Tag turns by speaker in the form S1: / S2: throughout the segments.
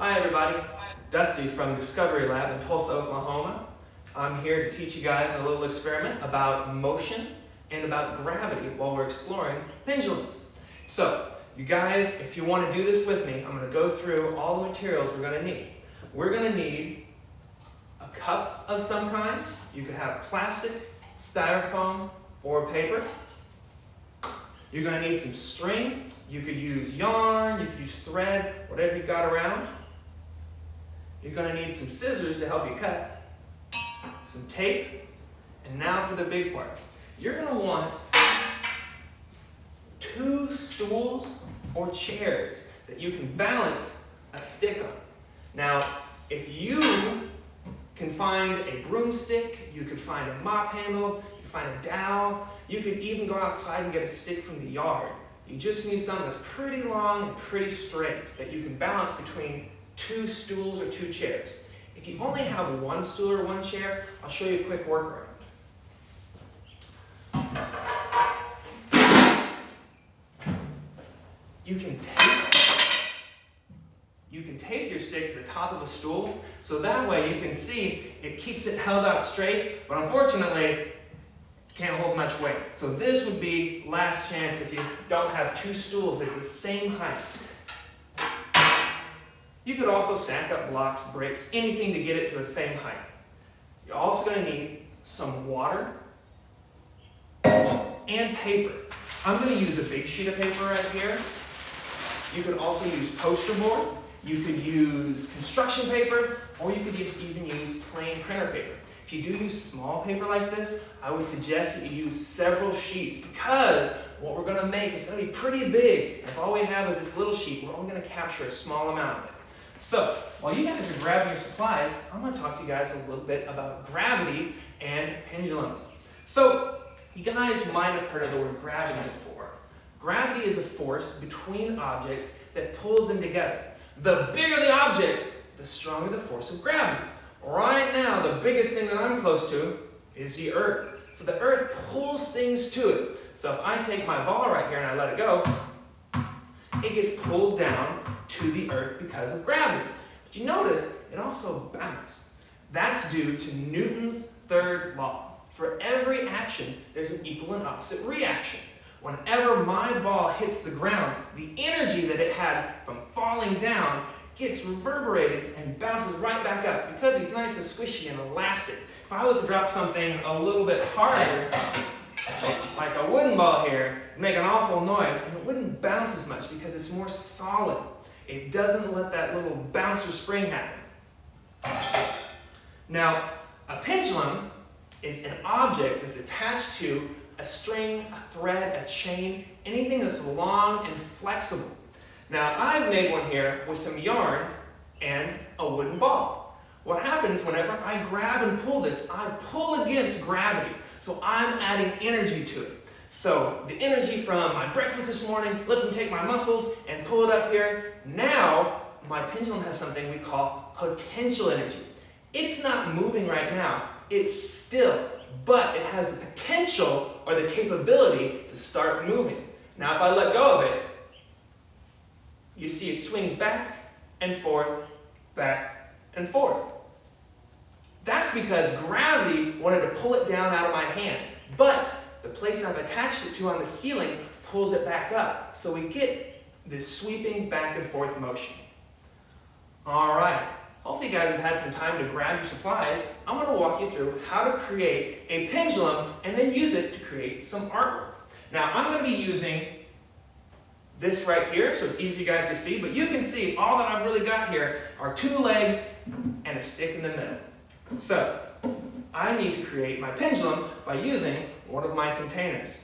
S1: Hi everybody, Dusty from Discovery Lab in Tulsa, Oklahoma. I'm here to teach you guys a little experiment about motion and about gravity while we're exploring pendulums. So, you guys, if you want to do this with me, I'm going to go through all the materials we're going to need. We're going to need a cup of some kind. You could have plastic, styrofoam, or paper. You're going to need some string. You could use yarn, you could use thread, whatever you've got around. You're going to need some scissors to help you cut, some tape, and now for the big part. You're going to want 2 stools or chairs that you can balance a stick on. Now, if you can find a broomstick, you could find a mop handle, you could find a dowel, you could even go outside and get a stick from the yard. You just need something that's pretty long and pretty straight that you can balance between 2 stools or 2 chairs. If you only have 1 stool or 1 chair, I'll show you a quick workaround. You can tape your stick to the top of a stool, so that way you can see it keeps it held out straight, but unfortunately, it can't hold much weight. So this would be last chance if you don't have 2 stools at the same height. You could also stack up blocks, bricks, anything to get it to the same height. You're also going to need some water and paper. I'm going to use a big sheet of paper right here. You could also use poster board. You could use construction paper, or you could even use plain printer paper. If you do use small paper like this, I would suggest that you use several sheets because what we're going to make is going to be pretty big. If all we have is this little sheet, we're only going to capture a small amount of it. So, while you guys are grabbing your supplies, I'm going to talk to you guys a little bit about gravity and pendulums. So, you guys might have heard of the word gravity before. Gravity is a force between objects that pulls them together. The bigger the object, the stronger the force of gravity. Right now, the biggest thing that I'm close to is the Earth. So the Earth pulls things to it. So if I take my ball right here and I let it go, it gets pulled down to the Earth because of gravity. But you notice, it also bounced. That's due to Newton's third law. For every action, there's an equal and opposite reaction. Whenever my ball hits the ground, the energy that it had from falling down gets reverberated and bounces right back up because it's nice and squishy and elastic. If I was to drop something a little bit harder, like a wooden ball here, it'd make an awful noise and it wouldn't bounce as much because it's more solid. It doesn't let that little bouncer spring happen. Now, a pendulum is an object that's attached to a string, a thread, a chain, anything that's long and flexible. Now, I've made one here with some yarn and a wooden ball. What happens whenever I grab and pull this, I pull against gravity. So I'm adding energy to it. So the energy from my breakfast this morning lets me take my muscles and pull it up here. Now, my pendulum has something we call potential energy. It's not moving right now. It's still, but it has the potential or the capability to start moving. Now, if I let go of it, you see it swings back and forth, back and forth. That's because gravity wanted to pull it down out of my hand, but the place I've attached it to on the ceiling pulls it back up. So we get this sweeping back and forth motion. All right, hopefully you guys have had some time to grab your supplies. I'm going to walk you through how to create a pendulum and then use it to create some artwork. Now, I'm going to be using this right here, so it's easy for you guys to see, but you can see all that I've really got here are 2 legs and a stick in the middle. So, I need to create my pendulum by using one of my containers.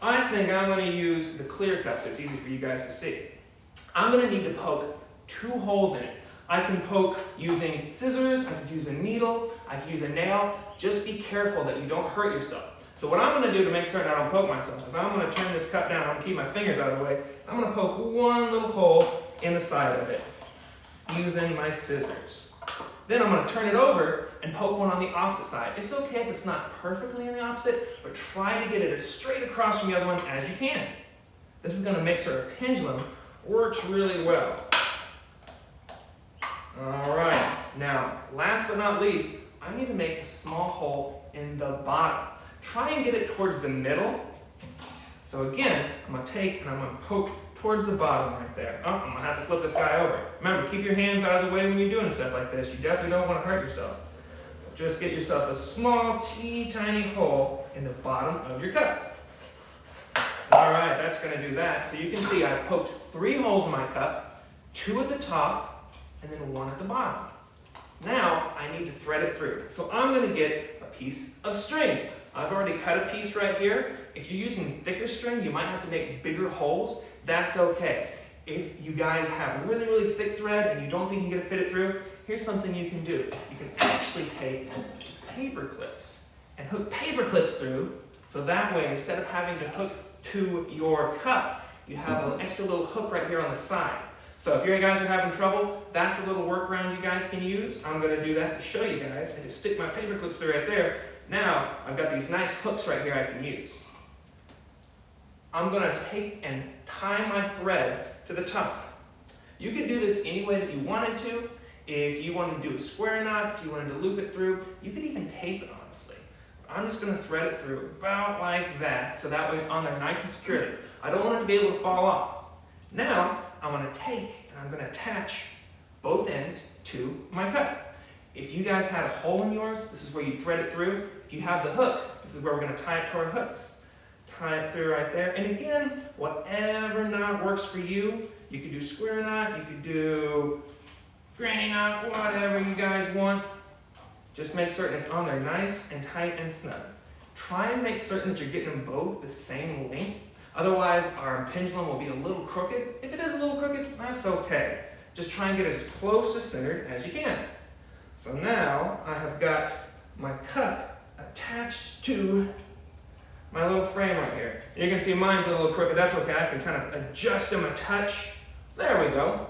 S1: I think I'm going to use the clear cup so it's easy for you guys to see. I'm going to need to poke 2 holes in it. I can poke using scissors, I could use a needle, I could use a nail. Just be careful that you don't hurt yourself. So what I'm going to do to make certain I don't poke myself is I'm going to turn this cup down. I'm going to keep my fingers out of the way. I'm going to poke 1 little hole in the side of it using my scissors. Then I'm going to turn it over and poke one on the opposite side. It's okay if it's not perfectly in the opposite, but try to get it as straight across from the other one as you can. This is going to make sure a pendulum works really well. All right, now, last but not least, I need to make a small hole in the bottom. Try and get it towards the middle. So again, I'm gonna take and I'm gonna poke towards the bottom right there. Oh, I'm gonna have to flip this guy over. Remember, keep your hands out of the way when you're doing stuff like this. You definitely don't wanna hurt yourself. Just get yourself a small, teeny tiny hole in the bottom of your cup. All right, that's gonna do that. So you can see I've poked 3 holes in my cup, 2 at the top, and then 1 at the bottom. Now, I need to thread it through. So I'm gonna get a piece of string. I've already cut a piece right here. If you're using thicker string, you might have to make bigger holes. That's okay. If you guys have really, really thick thread and you don't think you can fit it through, here's something you can do. You can actually take paper clips and hook paper clips through, so that way, instead of having to hook to your cup, you have an extra little hook right here on the side. So if you guys are having trouble, that's a little workaround you guys can use. I'm gonna do that to show you guys. I just stick my paper clips through right there. Now, I've got these nice hooks right here I can use. I'm gonna take and tie my thread to the top. You can do this any way that you wanted to. If you wanted to do a square knot, if you wanted to loop it through, you could even tape it, honestly. I'm just gonna thread it through about like that, so that way it's on there nice and securely. I don't want it to be able to fall off. Now, I'm gonna take and I'm gonna attach both ends to my cup. If you guys had a hole in yours, this is where you thread it through. If you have the hooks, this is where we're gonna tie it to our hooks. Tie it through right there. And again, whatever knot works for you. You could do square knot, you could do granny knot, whatever you guys want. Just make certain it's on there nice and tight and snug. Try and make certain that you're getting them both the same length. Otherwise, our pendulum will be a little crooked. If it is a little crooked, that's okay. Just try and get it as close to centered as you can. So now I have got my cup attached to my little frame right here. You can see mine's a little crooked. That's okay. I can kind of adjust them a touch. There we go.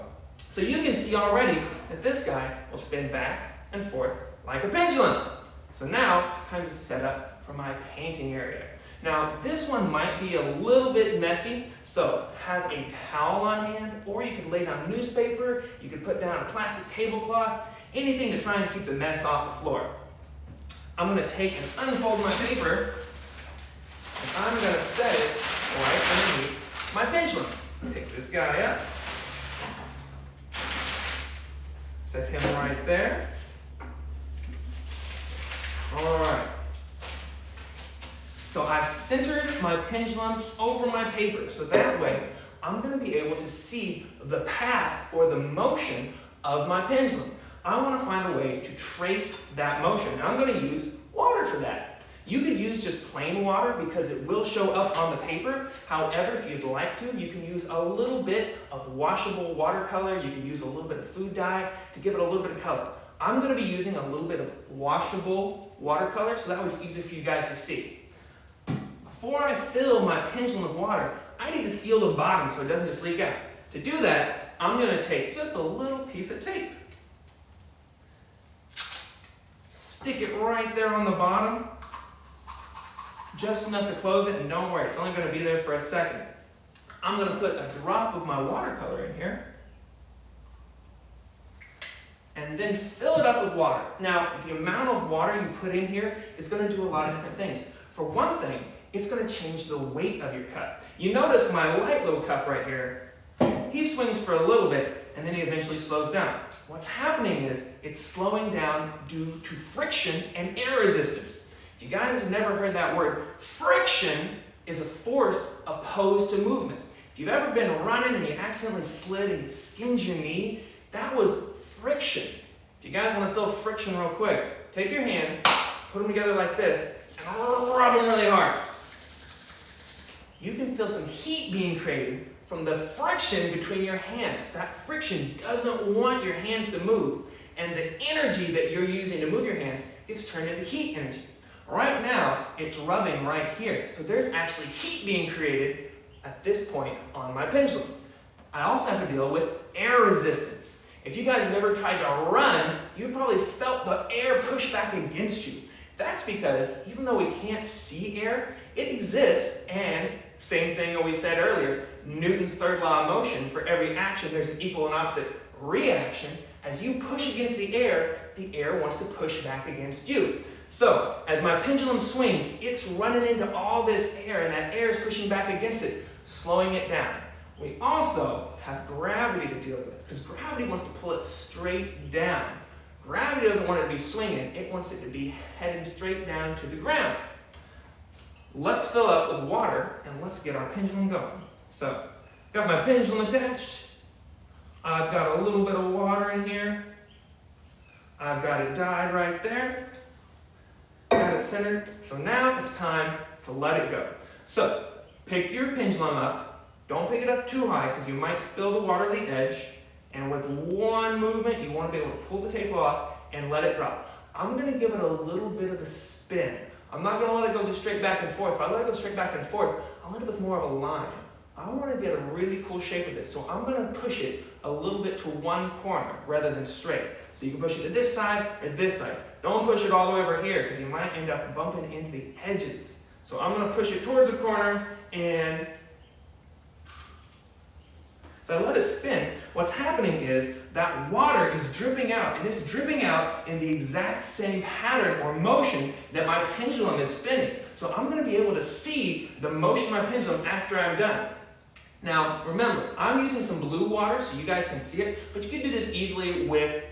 S1: So you can see already that this guy will spin back and forth like a pendulum. So now it's time to set up for my painting area. Now this one might be a little bit messy, so have a towel on hand, or you could lay down newspaper, you could put down a plastic tablecloth, anything to try and keep the mess off the floor. I'm gonna take and unfold my paper, and I'm gonna set it right underneath my pendulum. Pick this guy up, set him right there. All right. So I've centered my pendulum over my paper, so that way I'm going to be able to see the path or the motion of my pendulum. I want to find a way to trace that motion. Now I'm going to use water for that. You could use just plain water because it will show up on the paper. However, if you'd like to, you can use a little bit of washable watercolor. You can use a little bit of food dye to give it a little bit of color. I'm going to be using a little bit of washable watercolor, so that way it's easier for you guys to see. Before I fill my pendulum with water, I need to seal the bottom so it doesn't just leak out. To do that, I'm going to take just a little piece of tape. Stick it right there on the bottom, just enough to close it, and don't worry, it's only going to be there for a second. I'm going to put a drop of my watercolor in here, and then fill it up with water. Now, the amount of water you put in here is going to do a lot of different things. For one thing, it's going to change the weight of your cup. You notice my light little cup right here, he swings for a little bit and then he eventually slows down. What's happening is it's slowing down due to friction and air resistance. If you guys have never heard that word, friction is a force opposed to movement. If you've ever been running and you accidentally slid and you skinned your knee, that was friction. If you guys want to feel friction real quick, take your hands, put them together like this, and rub them really hard. You can feel some heat being created from the friction between your hands. That friction doesn't want your hands to move, and the energy that you're using to move your hands gets turned into heat energy. Right now, it's rubbing right here, so there's actually heat being created at this point on my pendulum. I also have to deal with air resistance. If you guys have ever tried to run, you've probably felt the air push back against you. That's because even though we can't see air, it exists, and same thing that we said earlier, Newton's third law of motion, for every action there's an equal and opposite reaction. As you push against the air wants to push back against you. So, as my pendulum swings, it's running into all this air, and that air is pushing back against it, slowing it down. We also have gravity to deal with, because gravity wants to pull it straight down. Gravity doesn't want it to be swinging, it wants it to be heading straight down to the ground. Let's fill up with water, and let's get our pendulum going. So, got my pendulum attached. I've got a little bit of water in here. I've got it dyed right there. Got it centered. So now it's time to let it go. So, pick your pendulum up. Don't pick it up too high because you might spill the water to the edge. And with one movement, you want to be able to pull the tape off and let it drop. I'm going to give it a little bit of a spin. I'm not going to let it go just straight back and forth. If I let it go straight back and forth, I'll end up with more of a line. I want to get a really cool shape with this, so I'm going to push it a little bit to one corner rather than straight. So you can push it to this side or this side. Don't push it all the way over here because you might end up bumping into the edges. So I'm going to push it towards the corner, and so I let it spin. What's happening is that water is dripping out, and it's dripping out in the exact same pattern or motion that my pendulum is spinning. So I'm going to be able to see the motion of my pendulum after I'm done. Now, remember, I'm using some blue water so you guys can see it, but you can do this easily with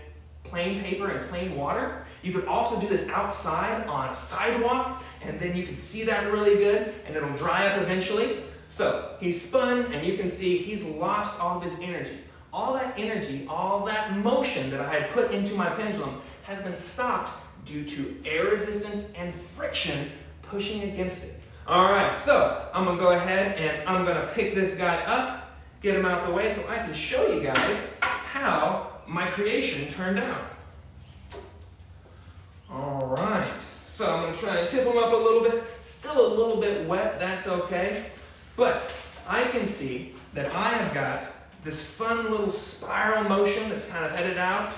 S1: plain paper and plain water. You could also do this outside on a sidewalk, and then you can see that really good, and it'll dry up eventually. So, he's spun, and you can see he's lost all of his energy. All that energy, all that motion that I had put into my pendulum has been stopped due to air resistance and friction pushing against it. All right, so I'm gonna go ahead and I'm gonna pick this guy up, get him out the way so I can show you guys how my creation turned out. All right, so I'm gonna try and tip him up a little bit. Still a little bit wet, that's okay. But I can see that I have got this fun little spiral motion that's kind of headed out.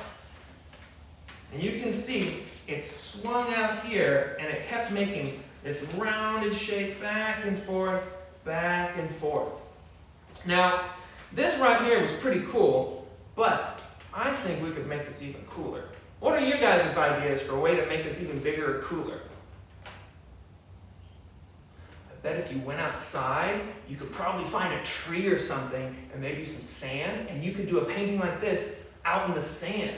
S1: And you can see it swung out here and it kept making this rounded shape back and forth, back and forth. Now, this right here was pretty cool, but I think we could make this even cooler. What are your guys' ideas for a way to make this even bigger or cooler? I bet if you went outside, you could probably find a tree or something and maybe some sand, and you could do a painting like this out in the sand.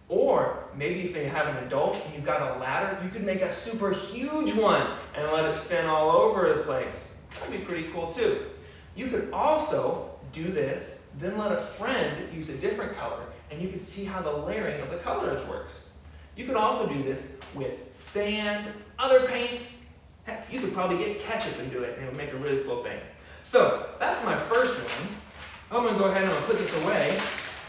S1: Or maybe if you have an adult and you've got a ladder, you could make a super huge one and let it spin all over the place. That'd be pretty cool too. You could also do this, then let a friend use a different color, and you can see how the layering of the colors works. You could also do this with sand, other paints. Heck, you could probably get ketchup and do it, and it would make a really cool thing. So that's my first one. I'm going to go ahead and I'm going to put this away.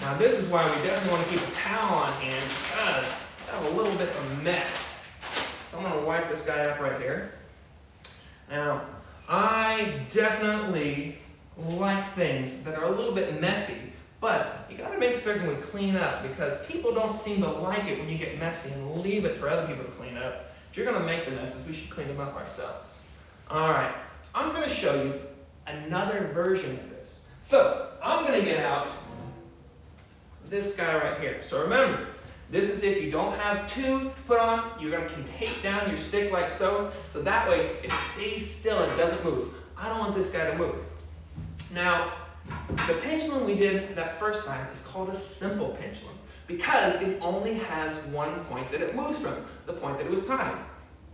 S1: Now this is why we definitely want to keep a towel on hand because I have a little bit of a mess. So I'm going to wipe this guy up right here. Now, I definitely like things that are a little bit messy, but you got to make certain we clean up because people don't seem to like it when you get messy and leave it for other people to clean up. If you're going to make the messes, we should clean them up ourselves. All right, I'm going to show you another version of this. So I'm going to get out this guy right here. So remember, this is if you don't have two to put on, you're going to tape down your stick like so that way it stays still and it doesn't move. I don't want this guy to move. Now, the pendulum we did that first time is called a simple pendulum because it only has one point that it moves from, the point that it was tied.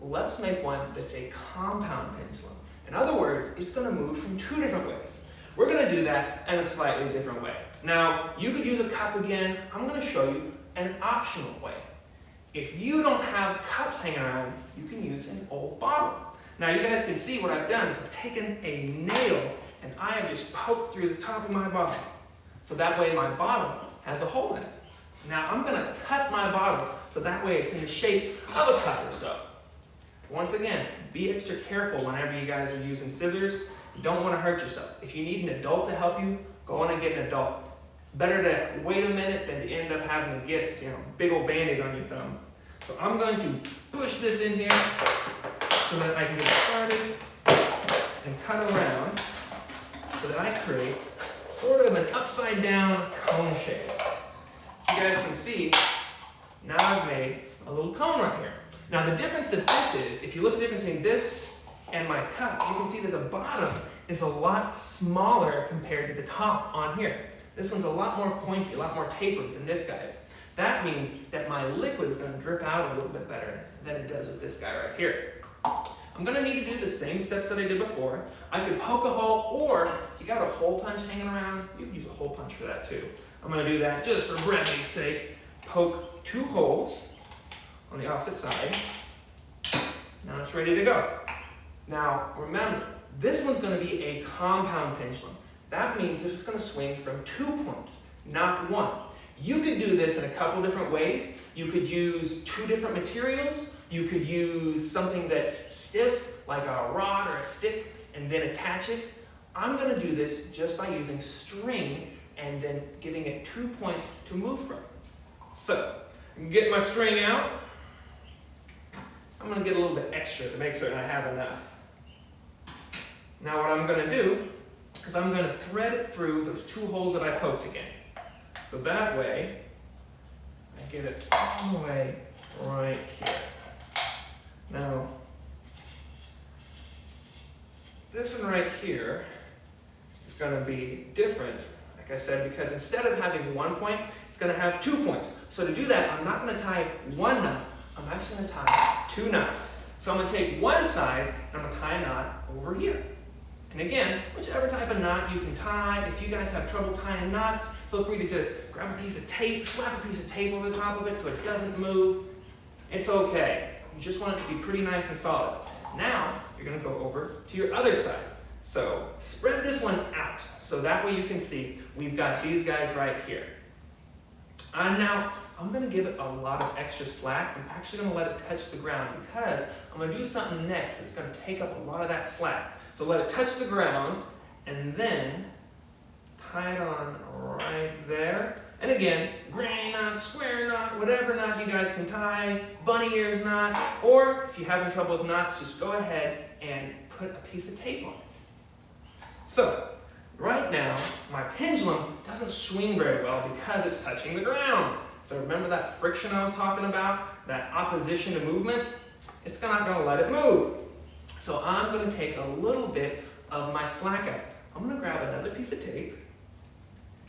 S1: Let's make one that's a compound pendulum. In other words, it's going to move from two different ways. We're going to do that in a slightly different way. Now, you could use a cup again. I'm going to show you an optional way. If you don't have cups hanging around, you can use an old bottle. Now, you guys can see what I've done is I've taken a nail and I have just poked through the top of my bottle. So that way my bottle has a hole in it. Now, I'm going to cut my bottle so that way it's in the shape of a cup or so. Once again, be extra careful whenever you guys are using scissors. You don't want to hurt yourself. If you need an adult to help you, go on and get an adult. It's better to wait a minute than to end up having to get, a big old Band-Aid on your thumb. So I'm going to push this in here so that I can get started and cut around so that I create sort of an upside down cone shape. You guys can see, now I've made a little cone right here. Now the difference that this is, if you look at the difference between this and my cup, you can see that the bottom is a lot smaller compared to the top on here. This one's a lot more pointy, a lot more tapered than this guy is. That means that my liquid is going to drip out a little bit better than it does with this guy right here. I'm going to need to do the same steps that I did before. I could poke a hole, or if you got a hole punch hanging around, you can use a hole punch for that too. I'm going to do that just for brevity's sake. Poke 2 holes on the opposite side. Now it's ready to go. Now remember, this one's going to be a compound pendulum. That means that it's going to swing from 2 points, not 1. You could do this in a couple different ways. You could use 2 different materials. You could use something that's stiff, like a rod or a stick, and then attach it. I'm going to do this just by using string and then giving it 2 points to move from. So, I'm going to get my string out. I'm going to get a little bit extra to make certain I have enough. Now what I'm going to do is I'm going to thread it through those 2 holes that I poked again. So that way, I get it all the way right here. Now, this one right here is going to be different, like I said, because instead of having 1 point, it's going to have 2 points. So to do that, I'm not going to tie 1 knot, I'm actually going to tie 2 knots. So I'm going to take one side, and I'm going to tie a knot over here. And again, whichever type of knot you can tie. If you guys have trouble tying knots, feel free to just grab a piece of tape, slap a piece of tape over the top of it so it doesn't move. It's okay. You just want it to be pretty nice and solid. Now, you're going to go over to your other side. So spread this one out so that way you can see we've got these guys right here. And now, I'm going to give it a lot of extra slack. I'm actually going to let it touch the ground because I'm going to do something next that's going to take up a lot of that slack. So let it touch the ground and then tie it on right there. And again, granny knot, square knot, whatever knot you guys can tie, bunny ears knot, or if you're having trouble with knots, just go ahead and put a piece of tape on it. So, right now, my pendulum doesn't swing very well because it's touching the ground. So remember that friction I was talking about, that opposition to movement? It's not going to let it move. So I'm going to take a little bit of my slack out. I'm going to grab another piece of tape.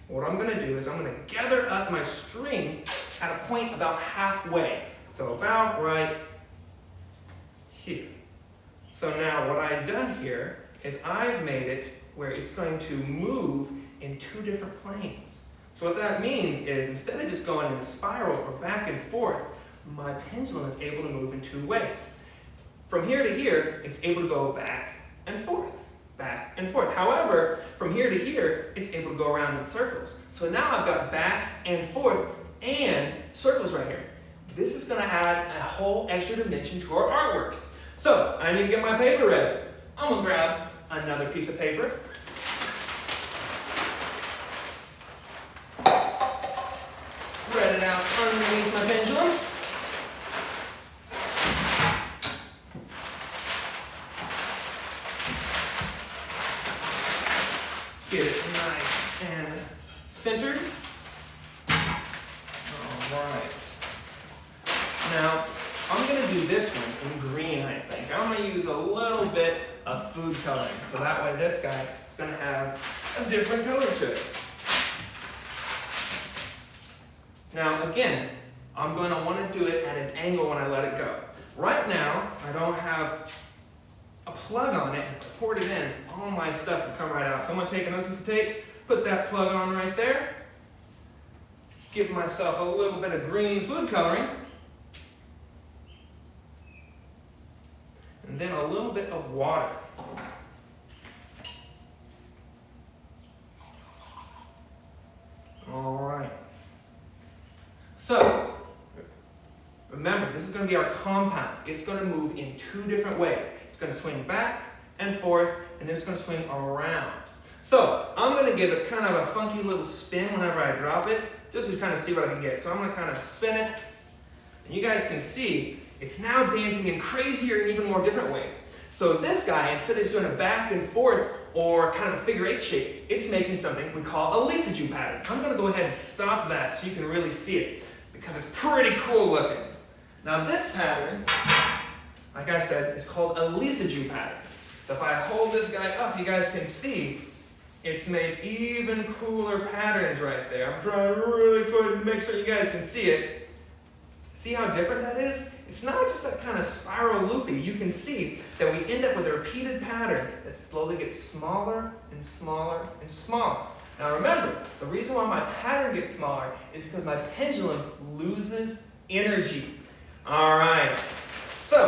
S1: What I'm going to do is I'm going to gather up my string at a point about halfway. So about right here. So now what I've done here is I've made it where it's going to move in 2 different planes. So what that means is instead of just going in a spiral or back and forth, my pendulum is able to move in 2 ways. From here to here, it's able to go back and forth, back and forth. However, from here to here, it's able to go around in circles. So now I've got back and forth and circles right here. This is going to add a whole extra dimension to our artworks. So I need to get my paper ready. I'm going to grab another piece of paper. Spread it out underneath my pendulum. Get it nice and centered. All right. Now, I'm going to do this one in green, I think. I'm going to use a little bit of food coloring, so that way this guy is going to have a different color to it. Now, again, I'm going to want to do it at an angle when I let it go. Right now, I don't have a plug on it. If I poured it in, all my stuff would come right out. So I'm going to take another piece of tape, put that plug on right there, give myself a little bit of green food coloring, and then a little bit of water. All right. So, remember, this is going to be our compound. It's going to move in 2 different ways. It's going to swing back and forth, and then it's going to swing around. So, I'm going to give it kind of a funky little spin whenever I drop it, just to kind of see what I can get. So I'm going to kind of spin it, and you guys can see it's now dancing in crazier and even more different ways. So this guy, instead of just doing a back and forth or kind of a figure 8 shape, it's making something we call a Lisa-Jew pattern. I'm going to go ahead and stop that so you can really see it, because it's pretty cool looking. Now this pattern, like I said, is called a Lisa-Jew pattern. So if I hold this guy up, you guys can see it's made even cooler patterns right there. I'm trying really good to make sure you guys can see it. See how different that is? It's not just that kind of spiral loopy. You can see that we end up with a repeated pattern that slowly gets smaller and smaller and smaller. Now remember, the reason why my pattern gets smaller is because my pendulum loses energy. All right, so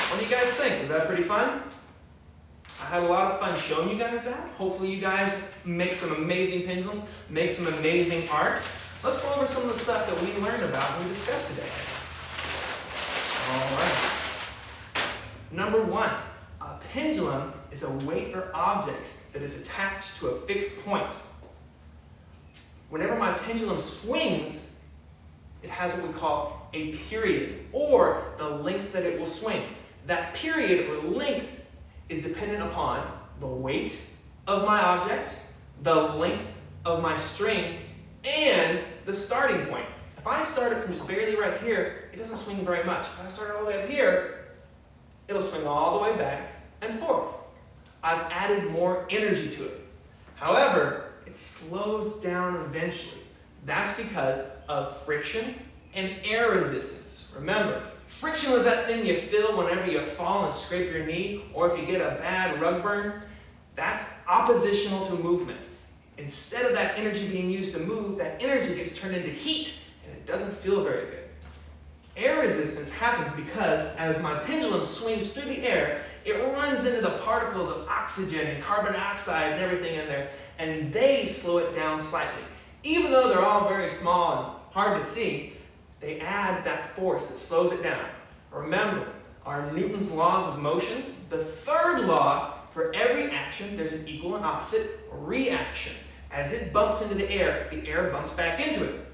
S1: what do you guys think? Was that pretty fun? I had a lot of fun showing you guys that. Hopefully you guys make some amazing pendulums, make some amazing art. Let's go over some of the stuff that we learned about and we discussed today. All right. Number 1, a pendulum is a weight or object that is attached to a fixed point. Whenever my pendulum swings, it has what we call a period, or the length that it will swing. That period or length is dependent upon the weight of my object, the length of my string, and the starting point. If I start it from just barely right here, it doesn't swing very much. If I start it all the way up here, it'll swing all the way back and forth. I've added more energy to it. However, it slows down eventually. That's because of friction and air resistance. Remember, friction was that thing you feel whenever you fall and scrape your knee, or if you get a bad rug burn. That's oppositional to movement. Instead of that energy being used to move, that energy gets turned into heat, and it doesn't feel very good. Air resistance happens because as my pendulum swings through the air, it runs into the particles of oxygen and carbon dioxide and everything in there, and they slow it down slightly. Even though they're all very small and hard to see, they add that force that slows it down. Remember, our Newton's laws of motion, the third law, for every action, there's an equal and opposite reaction. As it bumps into the air bumps back into it.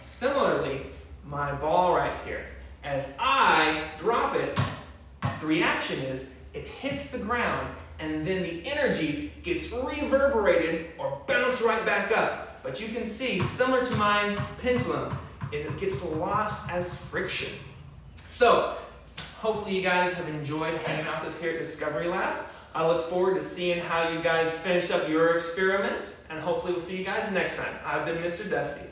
S1: Similarly, my ball right here, as I drop it, the reaction is it hits the ground and then the energy gets reverberated or bounced right back up. But you can see, similar to my pendulum, it gets lost as friction. So, hopefully you guys have enjoyed hanging out with us here at Discovery Lab. I look forward to seeing how you guys finish up your experiments, and hopefully we'll see you guys next time. I've been Mr. Dusty.